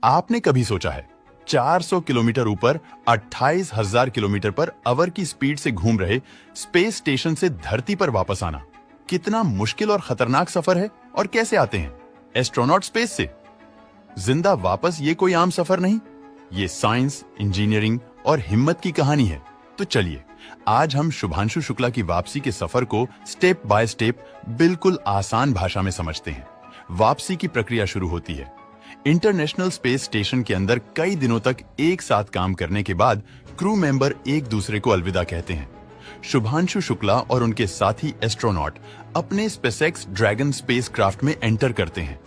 आपने कभी सोचा है 400 किलोमीटर ऊपर 28,000 किलोमीटर पर आवर की स्पीड से घूम रहे स्पेस स्टेशन से धरती पर वापस आना कितना मुश्किल और खतरनाक सफर है? और कैसे आते हैं एस्ट्रोनॉट स्पेस से जिंदा वापस? ये कोई आम सफर नहीं, ये साइंस, इंजीनियरिंग और हिम्मत की कहानी है। तो चलिए आज हम शुभांशु शुक्ला की वापसी के सफर को स्टेप बाय स्टेप बिल्कुल आसान भाषा में समझते हैं। वापसी की प्रक्रिया शुरू होती है इंटरनेशनल स्पेस स्टेशन के अंदर कई दिनों तक एक साथ काम करने के बाद क्रू मेंबर एक दूसरे को अलविदा कहते हैं। शुभांशु शुक्ला और उनके साथी एस्ट्रोनॉट अपने स्पेसएक्स ड्रैगन स्पेसक्राफ्ट में एंटर करते हैं।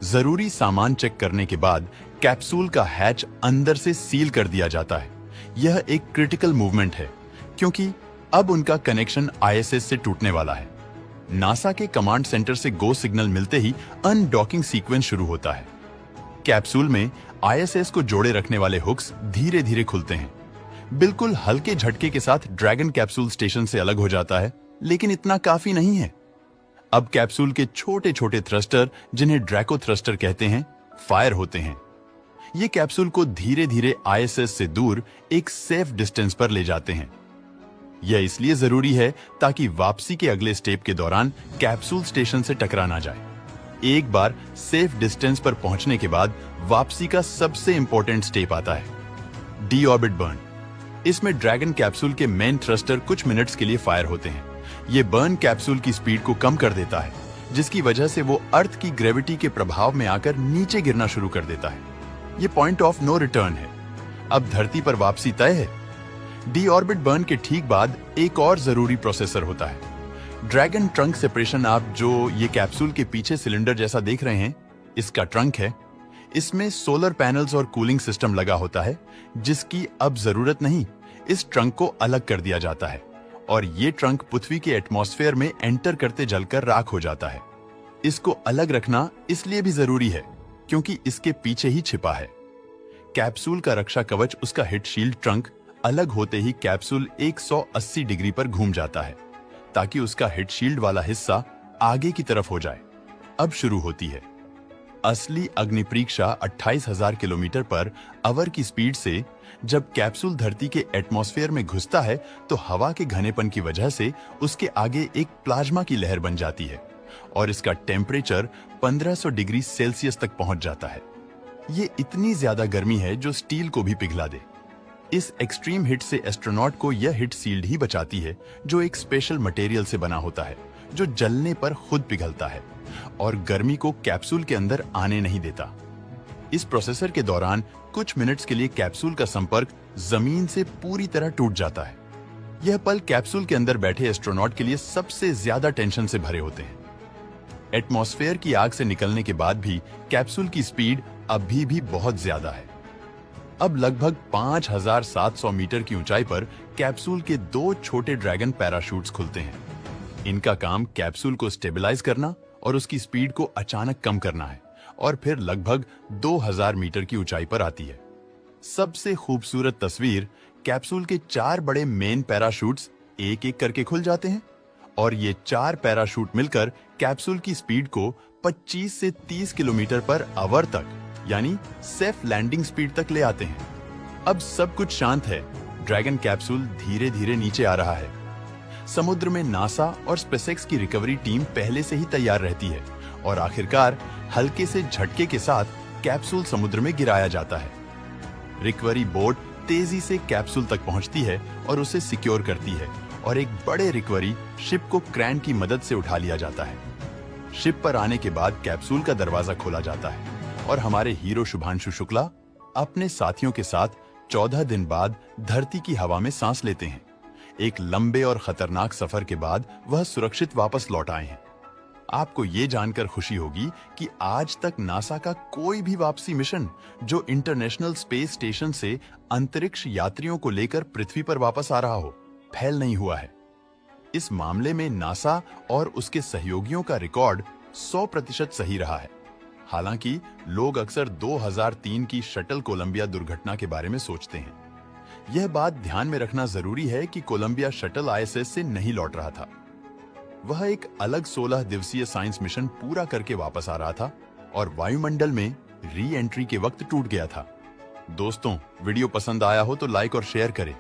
जरूरी सामान चेक करने के बाद कैप्सूल का हैच अंदर से सील कर दिया जाता है। यह एक क्रिटिकल मूवमेंट है क्योंकि अब उनका कनेक्शन आईएसएस से टूटने वाला है। नासा के कमांड सेंटर से गो सिग्नल मिलते ही अनडॉकिंग सीक्वेंस शुरू होता है। कैप्सूल में आईएसएस को जोड़े रखने वाले हुक्स धीरे धीरे खुलते हैं। बिल्कुल हल्के झटके के साथ ड्रैगन कैप्सूल स्टेशन से अलग हो जाता है, लेकिन इतना काफी नहीं है। अब कैप्सूल के छोटे छोटे थ्रस्टर, जिन्हें ड्रैको थ्रस्टर कहते हैं, फायर होते हैं। ये कैप्सूल को धीरे धीरे आईएसएस से दूर एक सेफ डिस्टेंस पर ले जाते हैं। यह इसलिए जरूरी है ताकि वापसी के अगले स्टेप के दौरान कैप्सूल स्टेशन से टकरा ना जाए। एक बार सेफ डिस्टेंस पर पहुंचने के बाद वापसी का सबसे इंपॉर्टेंट स्टेप आता है डी ऑर्बिट बर्न। इसमें ड्रैगन कैप्सूल के मेन थ्रस्टर कुछ मिनट्स के लिए फायर होते हैं। यह बर्न कैप्सूल की स्पीड को कम कर देता है, जिसकी वजह से वो अर्थ की ग्रेविटी के प्रभाव में आकर नीचे गिरना शुरू कर देता है। यह पॉइंट ऑफ नो रिटर्न है। अब धरती पर वापसी तय है। डी ऑर्बिट बर्न के ठीक बाद एक और जरूरी प्रोसेसर होता है ड्रैगन ट्रंक सेपरेशन। आप जो ये कैप्सूल के पीछे सिलेंडर जैसा देख रहे हैं, इसका ट्रंक है। इसमें सोलर पैनल्स और कूलिंग सिस्टम लगा होता है, जिसकी अब जरूरत नहीं। इस ट्रंक को अलग कर दिया जाता है और ये ट्रंक पृथ्वी के एटमॉस्फेयर में एंटर करते जलकर राख हो जाता है। इसको अलग रखना इसलिए भी जरूरी है क्योंकि इसके पीछे ही छिपा है कैप्सूल का रक्षा कवच। उसका हिट शील्ड ट्रंक अलग होते ही कैप्सूल 180 डिग्री पर घूम जाता है ताकि उसका हिट शील्ड वाला हिस्सा आगे की तरफ हो जाए। अब शुरू होती है असली अग्नि परीक्षा 28,000 किलोमीटर पर आवर की स्पीड से। जब कैप्सूल धरती के एटमॉस्फेयर में घुसता है तो हवा के घनेपन की वजह से उसके आगे एक प्लाज्मा की लहर बन जाती है और इसका टेम्परेचर 1500 डिग्री सेल्सियस तक पहुंच जाता है। ये इतनी ज्यादा गर्मी है जो स्टील को भी पिघला दे। इस एक्सट्रीम हिट से एस्ट्रोनॉट को यह हिट सील्ड ही बचाती है, जो एक स्पेशल मटेरियल से बना होता है जो जलने पर खुद पिघलता है और गर्मी को कैप्सूल के अंदर आने नहीं देता। इस प्रोसेसर के दौरान कुछ मिनट्स के लिए कैप्सूल का संपर्क जमीन से पूरी तरह टूट जाता है। यह पल कैप्सूल के अंदर बैठे एस्ट्रोनॉट के लिए सबसे ज्यादा टेंशन से भरे होते हैं। एटमॉस्फेयर की आग से निकलने के बाद भी कैप्सूल की स्पीड अभी भी बहुत ज्यादा है। अब लगभग 5,700 मीटर की ऊंचाई पर कैप्सूल के दो छोटे ड्रैगन पैराशूट्स खुलते हैं। इनका काम कैप्सूल को स्टेबलाइज करना और उसकी स्पीड को अचानक कम करना है और फिर लगभग 2000 मीटर की ऊंचाई पर आती है। सबसे खूबसूरत तस्वीर, कैप्सूल के 4 बड़े मेन पैराशूट्स एक एक करके खुल जाते हैं और ये 4 पैराशूट मिलकर कैप्सूल की स्पीड को 25 से 30 किलोमीटर पर आवर तक, यानी सेफ लैंडिंग स्पीड तक ले आते हैं। अब सब कुछ शांत है। ड्रैगन कैप्सूल धीरे धीरे नीचे आ रहा है। समुद्र में नासा और स्पेसएक्स की रिकवरी टीम पहले से ही तैयार रहती है और आखिरकार हल्के से झटके के साथ कैप्सूल समुद्र में गिराया जाता है। रिकवरी बोट तेजी से कैप्सूल तक पहुंचती है और उसे सिक्योर करती है और एक बड़े रिकवरी शिप को क्रैन की मदद से उठा लिया जाता है। शिप पर आने के बाद कैप्सूल का दरवाजा खोला जाता है और हमारे हीरो शुभांशु शुक्ला अपने साथियों के साथ 14 दिन बाद धरती की हवा में सांस लेते हैं। एक लंबे और खतरनाक सफर के बाद वह सुरक्षित वापस लौट आए हैं। आपको ये जानकर खुशी होगी कि आज तक नासा का कोई भी वापसी मिशन जो इंटरनेशनल स्पेस स्टेशन से अंतरिक्ष यात्रियों को लेकर पृथ्वी पर वापस आ रहा हो, फेल नहीं हुआ है। इस मामले में नासा और उसके सहयोगियों का रिकॉर्ड 100% सही रहा है। हालांकि लोग अक्सर 2003 की शटल कोलंबिया दुर्घटना के बारे में सोचते हैं। यह बात ध्यान में रखना जरूरी है कि कोलंबिया शटल आईएसएस से नहीं लौट रहा था। वह एक अलग 16 दिवसीय साइंस मिशन पूरा करके वापस आ रहा था और वायुमंडल में री एंट्री के वक्त टूट गया था। दोस्तों, वीडियो पसंद आया हो तो लाइक और शेयर करें